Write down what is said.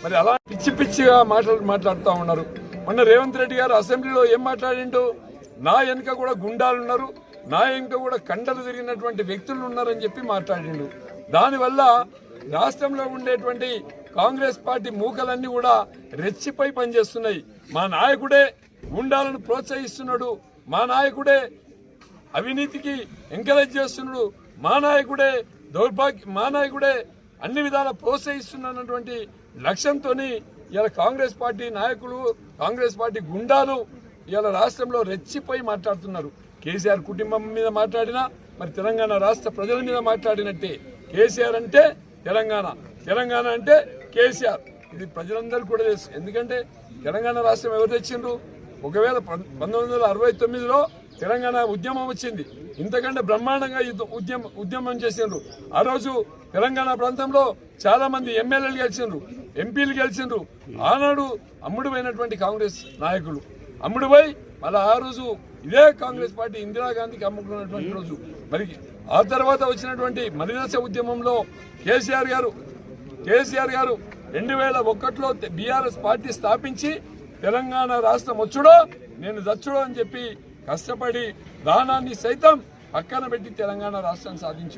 మరి అలా పిచ్చి పిచ్చిగా మాట్లాడుతూ ఉన్నారు. మొన్న రేవంత్ రెడ్డి గారు అసెంబ్లీలో ఏం మాట్లాడిండు? నా వెనుక కూడా గుండాలు ఉన్నారు, నా వెనుక కూడా కండలు తిరిగినటువంటి వ్యక్తులు ఉన్నారని చెప్పి మాట్లాడిండు. దానివల్ల రాష్ట్రంలో ఉండేటువంటి కాంగ్రెస్ పార్టీ మూకలన్నీ కూడా రెచ్చిపోయి పనిచేస్తున్నాయి. మా నాయకుడే గుండాలను ప్రోత్సహిస్తున్నాడు, మా నాయకుడే అవినీతికి ఎంకరేజ్ చేస్తున్నాడు, మా నాయకుడే అన్ని విధాలా ప్రోత్సహిస్తున్నటువంటి లక్ష్యంతో ఇలా కాంగ్రెస్ పార్టీ నాయకులు, కాంగ్రెస్ పార్టీ గుండాలు ఇలా రాష్ట్రంలో రెచ్చిపోయి మాట్లాడుతున్నారు. కేసీఆర్ కుటుంబం మీద మాట్లాడినా మరి తెలంగాణ రాష్ట్ర ప్రజల మీద మాట్లాడినట్టే. కేసీఆర్ అంటే తెలంగాణ, తెలంగాణ అంటే కేసీఆర్. ఇది ప్రజలందరూ కూడా తెలుసు. ఎందుకంటే తెలంగాణ రాష్ట్రం ఎవరు తెచ్చిండ్రు? ఒకవేళ 1969లో తెలంగాణ ఉద్యమం వచ్చింది, ఇంతకంటే బ్రహ్మాండంగా ఉద్యమం చేసిండ్రు. ఆ రోజు తెలంగాణ ప్రాంతంలో చాలా మంది ఎమ్మెల్యేలు గెలిచిండ్రు, ఎంపీలు గెలిచిండ్రు. ఆనాడు అమ్ముడుపోయినటువంటి కాంగ్రెస్ నాయకులు అమ్ముడుపోయి మళ్ళీ ఆ రోజు ఇదే కాంగ్రెస్ పార్టీ ఇందిరాగాంధీకి అమ్ముకున్నటువంటి రోజు. మరి ఆ తర్వాత వచ్చినటువంటి మలిదశ ఉద్యమంలో కేసీఆర్ గారు 2001లో బీఆర్ఎస్ పార్టీ స్థాపించి తెలంగాణ రాష్ట్రం వచ్చుడో నేను దచ్చుడో అని చెప్పి కష్టపడి దానాన్ని సైతం పక్కన పెట్టి తెలంగాణ రాష్ట్రాన్ని సాధించింది.